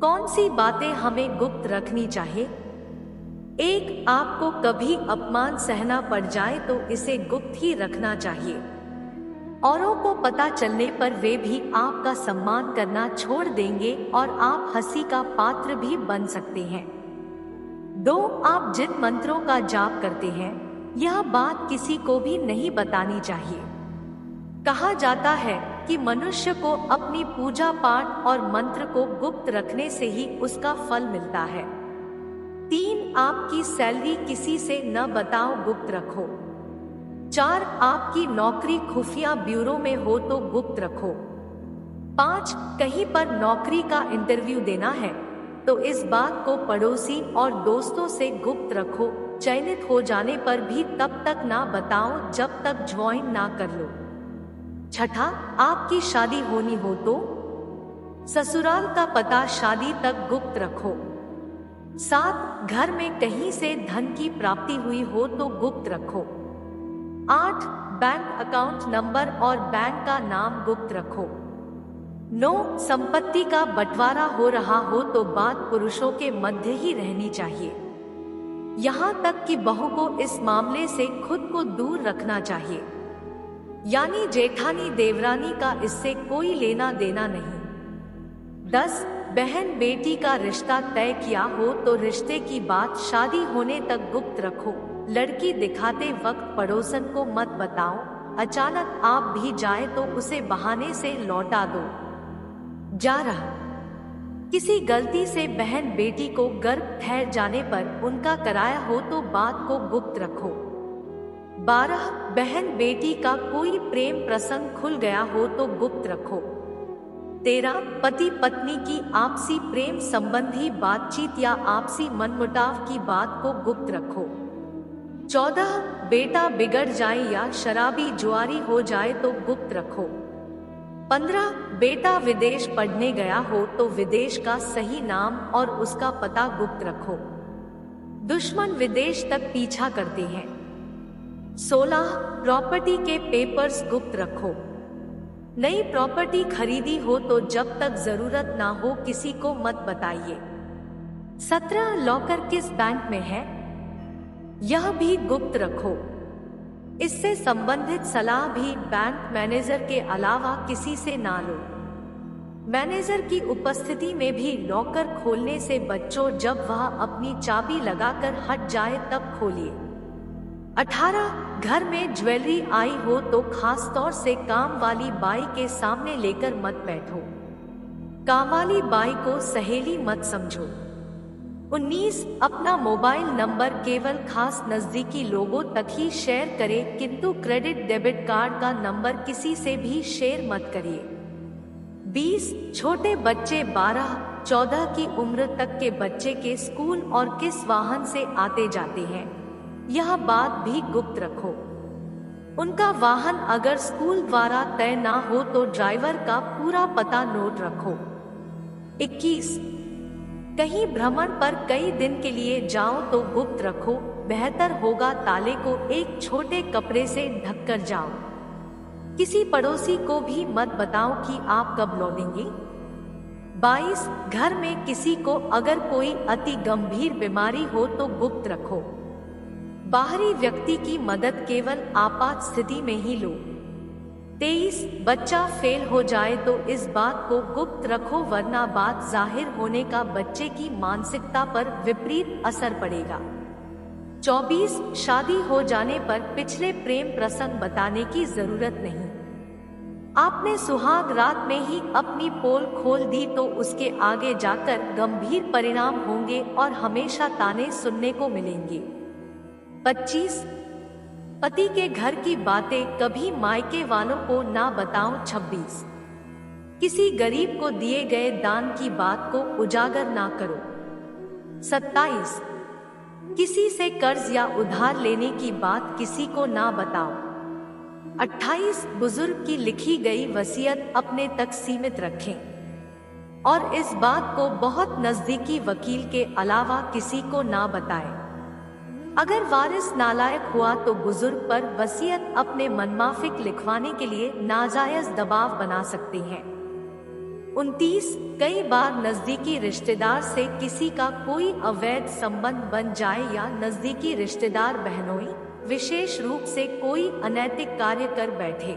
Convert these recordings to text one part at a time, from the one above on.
कौन सी बातें हमें गुप्त रखनी चाहिए? 1. आपको कभी अपमान सहना पड़ जाए तो इसे गुप्त ही रखना चाहिए। औरों को पता चलने पर वे भी आपका सम्मान करना छोड़ देंगे और आप हंसी का पात्र भी बन सकते हैं। 2. आप जिन मंत्रों का जाप करते हैं, यह बात किसी को भी नहीं बतानी चाहिए। कहा जाता है कि मनुष्य को अपनी पूजा पाठ और मंत्र को गुप्त रखने से ही उसका फल मिलता है। 3. आपकी सैलरी किसी से न बताओ, गुप्त रखो। 4. आपकी नौकरी खुफिया ब्यूरो में हो तो गुप्त रखो। 5. कहीं पर नौकरी का इंटरव्यू देना है तो इस बात को पड़ोसी और दोस्तों से गुप्त रखो। चयनित हो जाने पर भी तब तक ना बताओ जब तक ज्वाइन ना कर लो। 6. आपकी शादी होनी हो तो ससुराल का पता शादी तक गुप्त रखो। 7. घर में कहीं से धन की प्राप्ति हुई हो तो गुप्त रखो। 8. बैंक अकाउंट नंबर और बैंक का नाम गुप्त रखो। 9. संपत्ति का बंटवारा हो रहा हो तो बात पुरुषों के मध्य ही रहनी चाहिए। यहाँ तक कि बहू को इस मामले से खुद को दूर रखना चाहिए, यानी जेठानी देवरानी का इससे कोई लेना देना नहीं। 10. बहन बेटी का रिश्ता तय किया हो तो रिश्ते की बात शादी होने तक गुप्त रखो। लड़की दिखाते वक्त पड़ोसन को मत बताओ, अचानक आप भी जाए तो उसे बहाने से लौटा दो। 11. किसी गलती से बहन बेटी को गर्भ ठहर जाने पर उनका कराया हो तो बात को गुप्त रखो। 12. बहन बेटी का कोई प्रेम प्रसंग खुल गया हो तो गुप्त रखो। 13. पति पत्नी की आपसी प्रेम संबंधी बातचीत या आपसी मनमुटाव की बात को गुप्त रखो। 14. बेटा बिगड़ जाए या शराबी जुआरी हो जाए तो गुप्त रखो। 15. बेटा विदेश पढ़ने गया हो तो विदेश का सही नाम और उसका पता गुप्त रखो, दुश्मन विदेश तक पीछा करते हैं। 16. प्रॉपर्टी के पेपर्स गुप्त रखो। नई प्रॉपर्टी खरीदी हो तो जब तक जरूरत ना हो किसी को मत बताइए। 17. लॉकर किस बैंक में है यह भी गुप्त रखो। इससे संबंधित सलाह भी बैंक मैनेजर के अलावा किसी से ना लो। मैनेजर की उपस्थिति में भी लॉकर खोलने से बच्चों, जब वह अपनी चाबी लगाकर हट जाए तब खोलिए। 18. घर में ज्वेलरी आई हो तो खास तौर से काम वाली बाई के सामने लेकर मत बैठो, काम वाली बाई को सहेली मत समझो। 19. अपना मोबाइल नंबर केवल खास नजदीकी लोगों तक ही शेयर करें, किंतु क्रेडिट डेबिट कार्ड का नंबर किसी से भी शेयर मत करिए। 20. छोटे बच्चे 12-14 की उम्र तक के बच्चे के स्कूल और किस वाहन से आते जाते हैं यह बात भी गुप्त रखो। उनका वाहन अगर स्कूल द्वारा तय ना हो तो ड्राइवर का पूरा पता नोट रखो। 21. कहीं भ्रमण पर कई दिन के लिए जाओ तो गुप्त रखो, बेहतर होगा ताले को एक छोटे कपड़े से ढककर जाओ। किसी पड़ोसी को भी मत बताओ कि आप कब लौटेंगे। 22. घर में किसी को अगर कोई अति गंभीर बीमारी हो तो गुप्त रखो, बाहरी व्यक्ति की मदद केवल आपात स्थिति में ही लो। 23. बच्चा फेल हो जाए तो इस बात को गुप्त रखो, वरना बात जाहिर होने का बच्चे की मानसिकता पर विपरीत असर पड़ेगा। 24. शादी हो जाने पर पिछले प्रेम प्रसंग बताने की जरूरत नहीं। आपने सुहाग रात में ही अपनी पोल खोल दी तो उसके आगे जाकर गंभीर परिणाम होंगे और हमेशा ताने सुनने को मिलेंगे। 25. पति के घर की बातें कभी मायके वालों को ना बताओ। 26. किसी गरीब को दिए गए दान की बात को उजागर ना करो। 27. किसी से कर्ज या उधार लेने की बात किसी को ना बताओ। 28. बुजुर्ग की लिखी गई वसीयत अपने तक सीमित रखें और इस बात को बहुत नजदीकी वकील के अलावा किसी को ना बताएं। अगर वारिस नालायक हुआ तो बुजुर्ग पर वसीयत अपने मनमाफिक लिखवाने के लिए नाजायज दबाव बना सकते हैं। 29 कई बार नजदीकी रिश्तेदार से किसी का कोई अवैध संबंध बन जाए या नजदीकी रिश्तेदार बहनोई विशेष रूप से कोई अनैतिक कार्य कर बैठे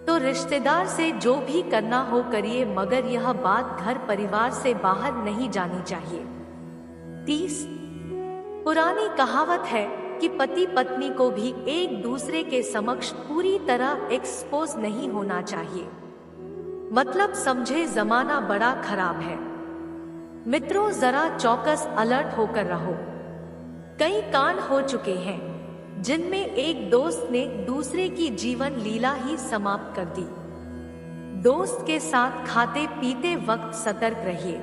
तो रिश्तेदार से जो भी करना हो करिए, मगर यह बात घर परिवार से बाहर नहीं जानी चाहिए। 30 पुरानी कहावत है कि पति पत्नी को भी एक दूसरे के समक्ष पूरी तरह एक्सपोज नहीं होना चाहिए। मतलब समझे, जमाना बड़ा खराब है। मित्रों, जरा चौकस अलर्ट होकर रहो। कई कांड हो चुके हैं जिनमें एक दोस्त ने दूसरे की जीवन लीला ही समाप्त कर दी। दोस्त के साथ खाते पीते वक्त सतर्क रहिए।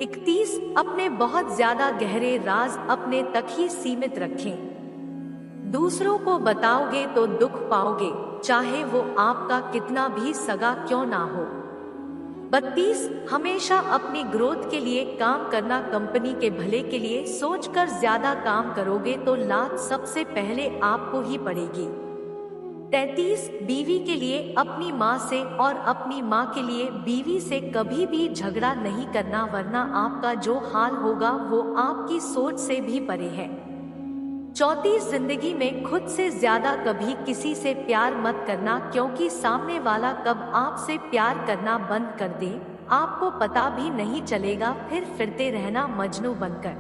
31 अपने बहुत ज्यादा गहरे राज अपने तक ही सीमित रखें। दूसरों को बताओगे तो दुख पाओगे, चाहे वो आपका कितना भी सगा क्यों ना हो। 32 हमेशा अपनी ग्रोथ के लिए काम करना। कंपनी के भले के लिए सोचकर ज्यादा काम करोगे तो लात सबसे पहले आपको ही पड़ेगी। 33 बीवी के लिए अपनी माँ से और अपनी माँ के लिए बीवी से कभी भी झगड़ा नहीं करना, वरना आपका जो हाल होगा वो आपकी सोच से भी परे है। 34 जिंदगी में खुद से ज्यादा कभी किसी से प्यार मत करना, क्योंकि सामने वाला कब आपसे प्यार करना बंद कर दे आपको पता भी नहीं चलेगा, फिर फिरते रहना मजनू बनकर।